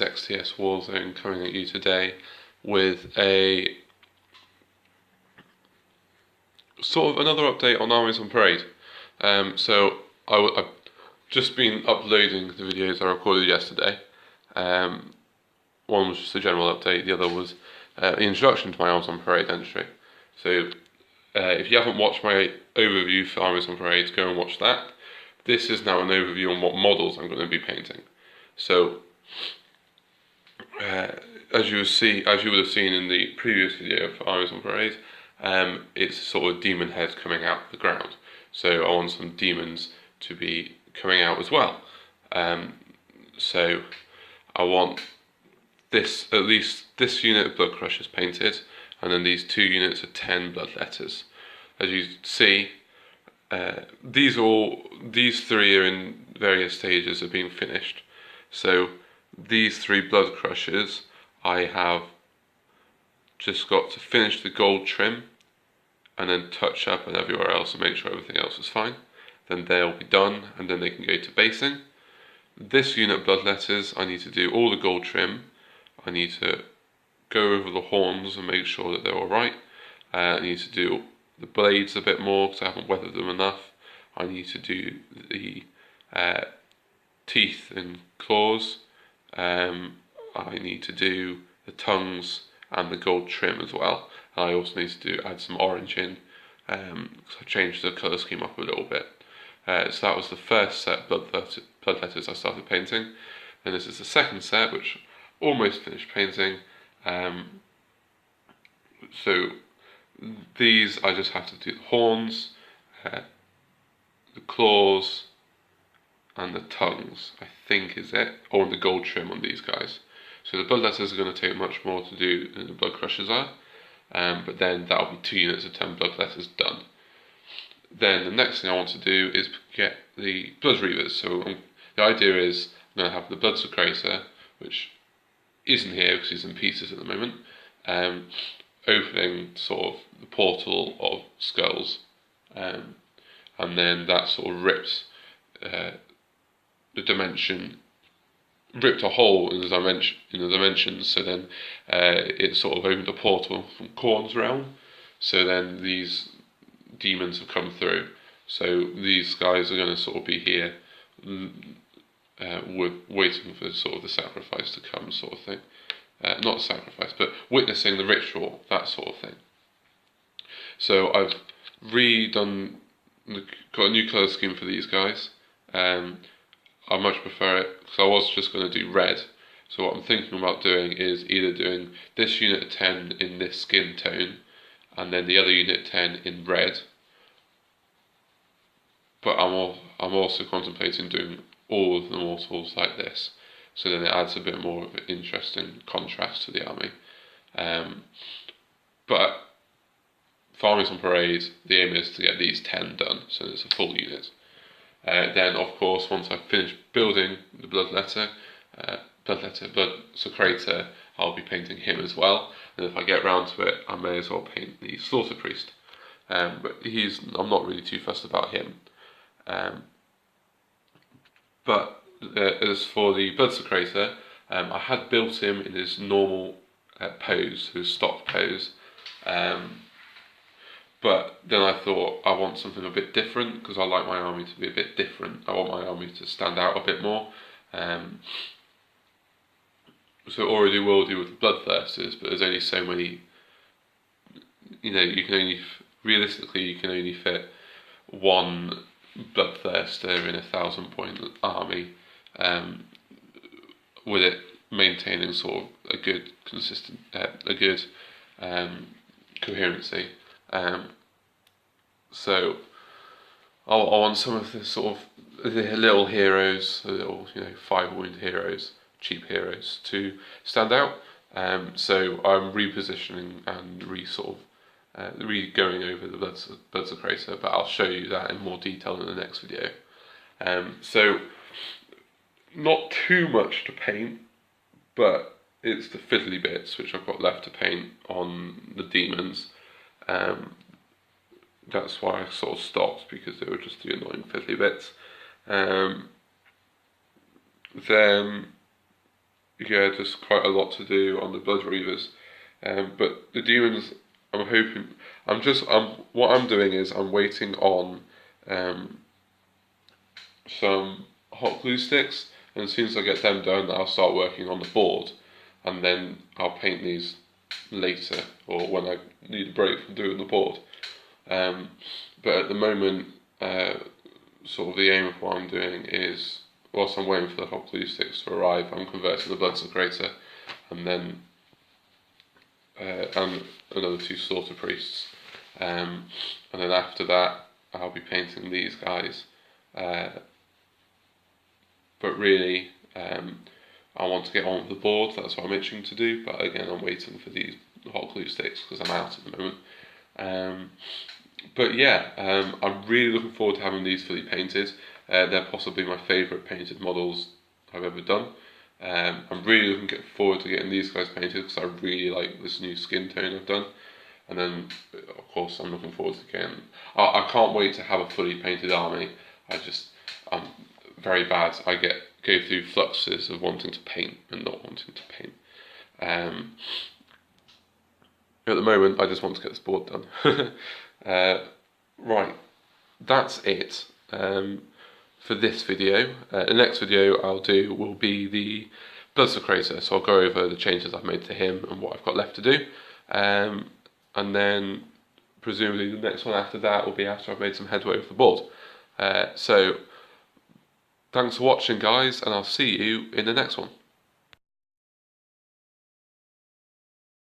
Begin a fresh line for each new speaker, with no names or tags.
is XTS Warzone coming at you today with a sort of another update on Armies on Parade. I've just been uploading the videos I recorded yesterday. One was just a general update, the other was the introduction to my Armies on Parade entry. So if you haven't watched my overview for Armies on Parade, go and watch that. This is now an overview on what models I'm going to be painting. So as you would have seen in the previous video for Armies on Parade, it's sort of demon head coming out of the ground. So I want some demons to be coming out as well. So I want at least this unit of blood crushers painted, and then these 2 units of 10 bloodletters. As you see, these 3 are in various stages of being finished. So these 3 blood crushers, I have just got to finish the gold trim and then touch up and everywhere else and make sure everything else is fine. Then they'll be done and then they can go to basing. This unit of bloodletters, I need to do all the gold trim. I need to go over the horns and make sure that they're alright. I need to do the blades a bit more because I haven't weathered them enough. I need to do the teeth and claws. I need to do the tongues and the gold trim as well. And I also need to add some orange in because I changed the colour scheme up a little bit. So that was the first set of bloodletters I started painting. And this is the second set, which I almost finished painting. So these I just have to do the horns, the claws, and the tongues, I think is it, or the gold trim on these guys. So the bloodletters are going to take much more to do than the blood crushers are, but then that'll be 2 units of 10 bloodletters done. Then the next thing I want to do is get the blood reavers. So the idea is I'm going to have the blood secretor, which isn't here because he's in pieces at the moment, opening sort of the portal of skulls, and then that sort of ripped a hole in the dimensions. So then it sort of opened a portal from Khorne's realm. So then these demons have come through. So these guys are going to sort of be here, waiting for sort of the sacrifice to come, sort of thing. Not sacrifice, but witnessing the ritual, that sort of thing. So I've got a new colour scheme for these guys. I much prefer it because I was just going to do red. So what I'm thinking about doing is either doing this unit of 10 in this skin tone and then the other unit 10 in red. But I'm also contemplating doing all of the mortals like this. So then it adds a bit more of an interesting contrast to the army. But for Armies on Parade, the aim is to get these 10 done, so it's a full unit. Then, of course, once I've finished building the blood secretor, I'll be painting him as well. And if I get round to it, I may as well paint the slaughter priest. But I'm not really too fussed about him. But as for the blood secretor, I had built him in his normal pose, his stock pose. But then I thought I want something a bit different because I like my army to be a bit different. I want my army to stand out a bit more. So already will do with the bloodthirsters, but there's only so many. Realistically you can only fit 1 bloodthirster in a 1,000-point army, with it maintaining sort of a good coherency. So I want some of the sort of the little heroes, the little 5-wound heroes, cheap heroes, to stand out. So I'm repositioning and going over the blood secretor, but I'll show you that in more detail in the next video. So not too much to paint, but it's the fiddly bits which I've got left to paint on the demons. That's why I sort of stopped, because they were just the annoying fiddly bits. Then yeah, just quite a lot to do on the Blood Reavers. But the demons, I'm hoping, what I'm doing is I'm waiting on some hot glue sticks, and as soon as I get them done, I'll start working on the board, and then I'll paint these later, or when I need a break from doing the board. But at the moment, sort of the aim of what I'm doing is, whilst I'm waiting for the hot glue sticks to arrive, I'm converting the Blood Secretor, and then and another 2 Slaughter Priests. And then after that, I'll be painting these guys. But really, I want to get on with the board, that's what I'm itching to do, but again, I'm waiting for these hot glue sticks because I'm out at the moment. But yeah, I'm really looking forward to having these fully painted. They're possibly my favourite painted models I've ever done. I'm really looking forward to getting these guys painted because I really like this new skin tone I've done. And then, of course, I'm looking forward to getting... I can't wait to have a fully painted army. I'm very bad. I go through fluxes of wanting to paint and not wanting to paint. At the moment, I just want to get this board done. Right, that's it for this video. The next video I'll do will be the Blood Secretor, so I'll go over the changes I've made to him and what I've got left to do. And then presumably the next one after that will be after I've made some headway with the board. So thanks for watching, guys, and I'll see you in the next one.